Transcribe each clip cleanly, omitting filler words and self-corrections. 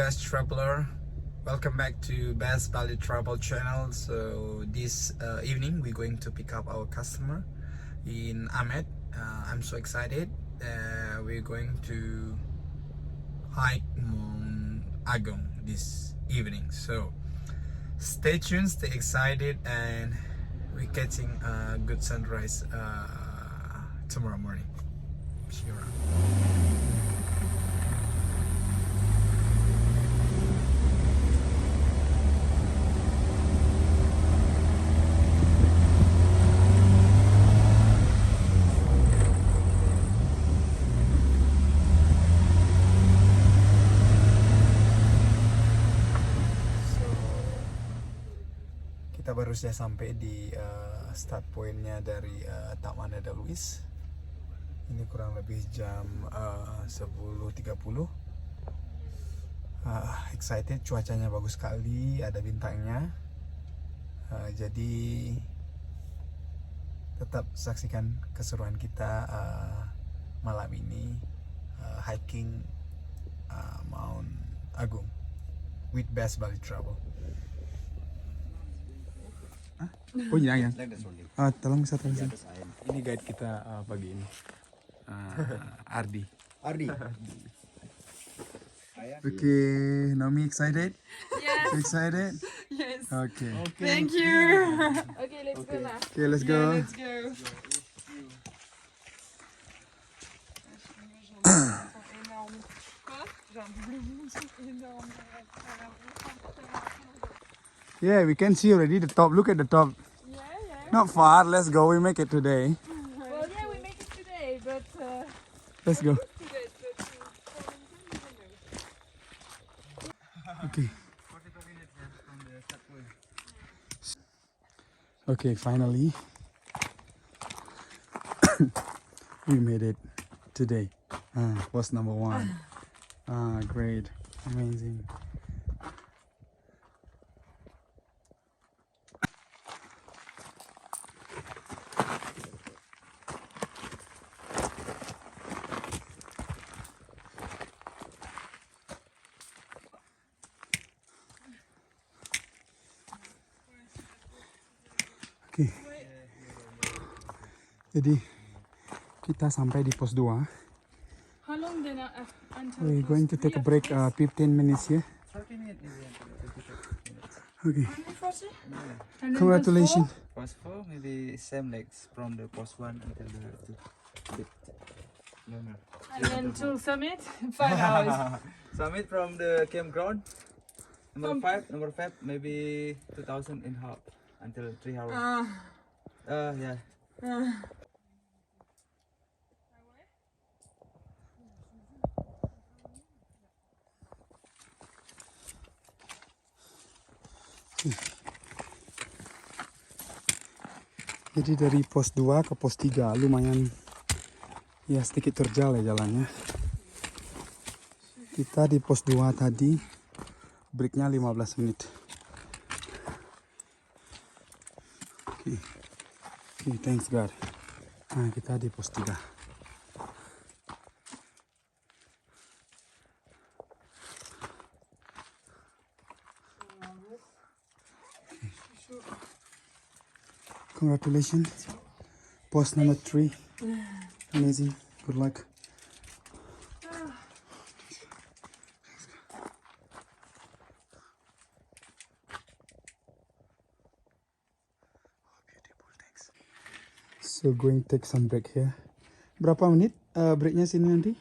best traveler. Welcome back to Best Bali Travel channel. So this evening we're going to pick up our customer in Amed. I'm so excited. We're going to hike Mount Agung this evening. So stay tuned, stay excited, and we're getting a good sunrise tomorrow morning. See you around. Kita baru saja sampai di start pointnya dari Taman Edelweiss. Ini kurang lebih jam 10.30. Excited, cuacanya bagus sekali, ada bintangnya. Jadi tetap saksikan keseruan kita malam ini hiking Mount Agung with Best Bali Travel. Oh iya ya. Tolong bisa tolong. Ini guide kita pagi ini. Ardi. Okay, Naomi excited? Yes. Excited? Yes. Okay. Thank you. Okay, let's go now. Okay, let's go. Yeah, let's go. Yeah, we can see already the top. Look at the top. Yeah. Not far. Let's go. We make it today. Well, yeah, we make it today, but Let's go. today, Okay. Okay, finally we made it today. Post number 1. Great, amazing. Okay. Jadi kita sampai di pos 2. how long then until We're going to take a break 15 minutes here. 30 minutes. Okay. And then Congratulations. Post 4 maybe same legs from the post 1 until the bit. No. And then to summit, 5 hours. Summit from the campground. Number 5 maybe 2,000 in half until 3 hours. Yeah. Jadi dari pos 2 ke pos 3 lumayan ya sedikit terjal ya jalannya. Kita di pos 2 tadi breaknya 15 menit. Okay, thanks God. Nah, kita di pos 3. Congratulations. Post number 3. Amazing. Good luck. So going to take some break here. Berapa menit breaknya sini nanti?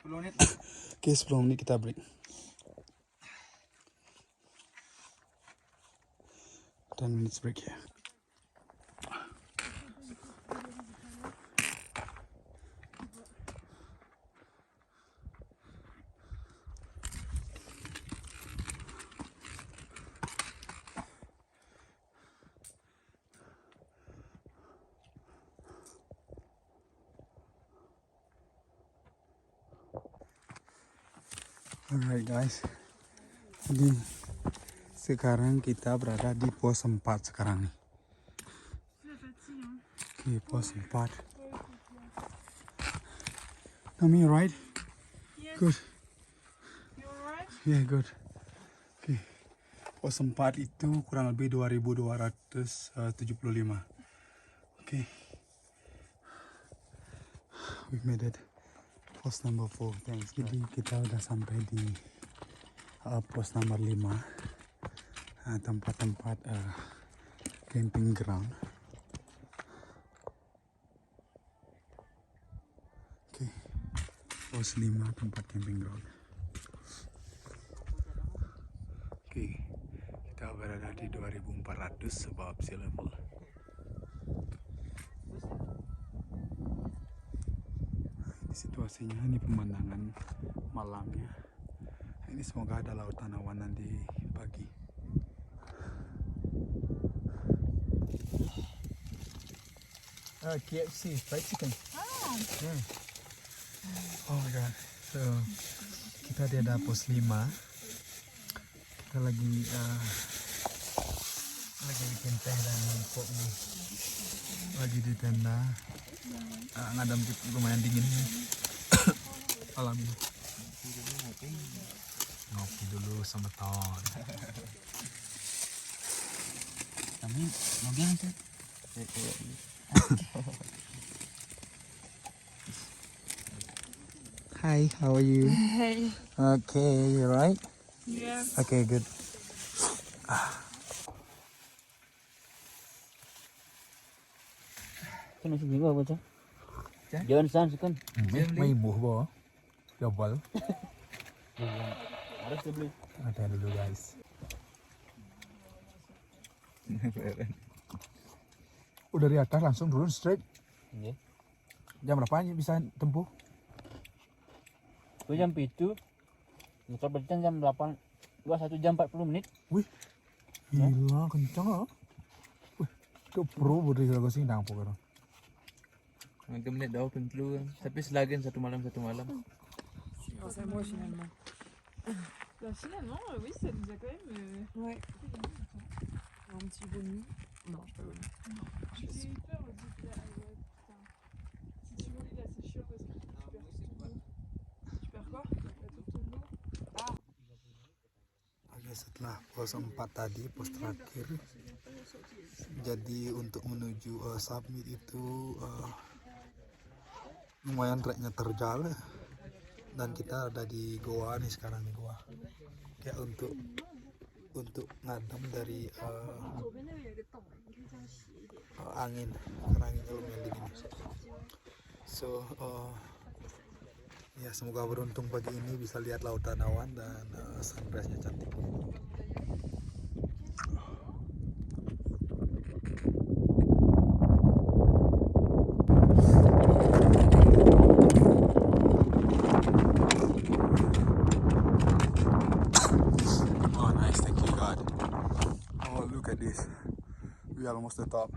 10 menit. Oke, 10 menit kita break. 10 minutes break here. Alright guys, jadi sekarang kita berada di pos 4 sekarang nih. Oke, pos 4. Naomi, right? Yes. Good. You alright? Yeah, good. Okay. Pos 4 itu kurang lebih 2275. Okay. We made it. Pos number 4. Thanks. Jadi kita udah sampai di pos nomor 5. Tempat-tempat camping ground. Okay. Pos 5 tempat camping ground. Okay. Kita berada di 2400 sebab sea level. Ini situasinya, ini pemandangan malamnya. Ini semoga ada lautan awan nanti pagi. KFC, fried chicken. Oh my god. So, kita di ada pos 5. Kita lagi bikin teh dan kopi. Lagi di tenda. Ngadam lumayan dingin. Malam ini. Ngopi dulu sama ton. Kami ngobrol sih. Hi, how are you? Hey. Okay, you right? Yeah. Okay, good. Kan masih juga apa cah? Jangan sans kan? May buh ba? Jabal. Harus dibeli. Ada dulu guys. Udah di atas langsung turun straight. Iya. Jam berapa aja bisa tempuh? Gue jam 7. Motor berjalan jam 8. 1 jam 40 menit. Wih, gila kencang ah. Wih, itu pro berdiri lagu sing dang pokoknya. 3 menit dah open flu kan. Tapi selagi satu malam. C'est moi finalement. Bah finalement, oui, ça nous a quand même... Ouais. Un petit vomi. Non, je pas vomi. J'ai eu peur aussi que là, putain. Si tu vomis là, c'est chiant parce que tu perds tout ton dos. Tu perds quoi? Tout ton dos. Oke, setelah pos 4 tadi, pos terakhir. Jadi untuk menuju summit itu lumayan treknya terjal. Dan kita ada di goa nih sekarang di goa. Kayak untuk ngadem dari angin, karena anginnya lumayan dingin. So ya semoga beruntung pagi ini bisa lihat lautan awan dan sunrise-nya cantik. Oh nice, thank you God. Oh look at this, we are almost the top.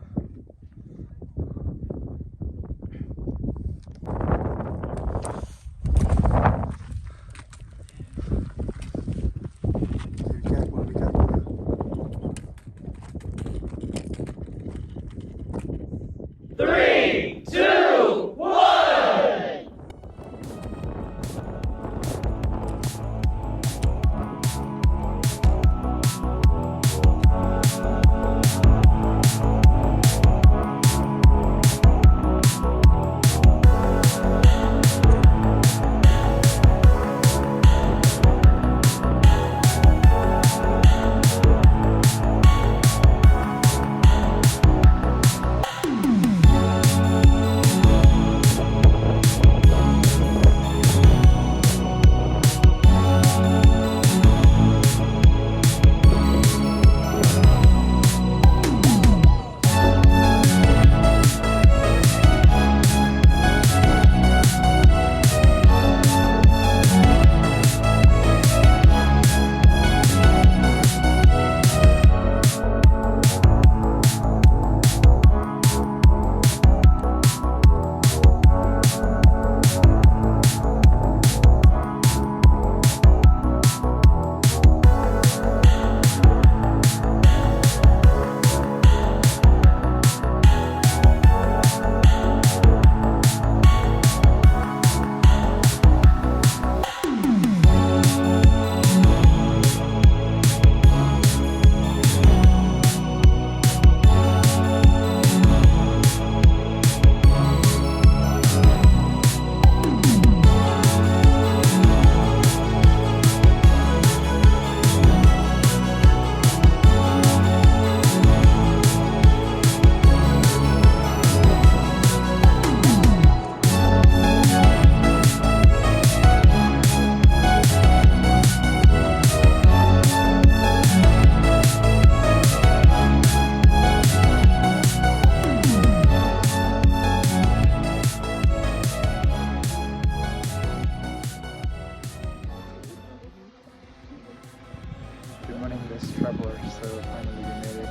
best traveler. So finally we made it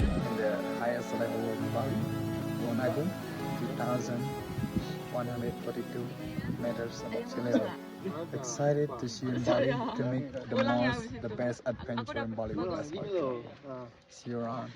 in the highest level of Bali, Gunung Agung, 2,142 meters above sea level. Excited to see you in Bali to make the best adventure in Bali with us. See you around.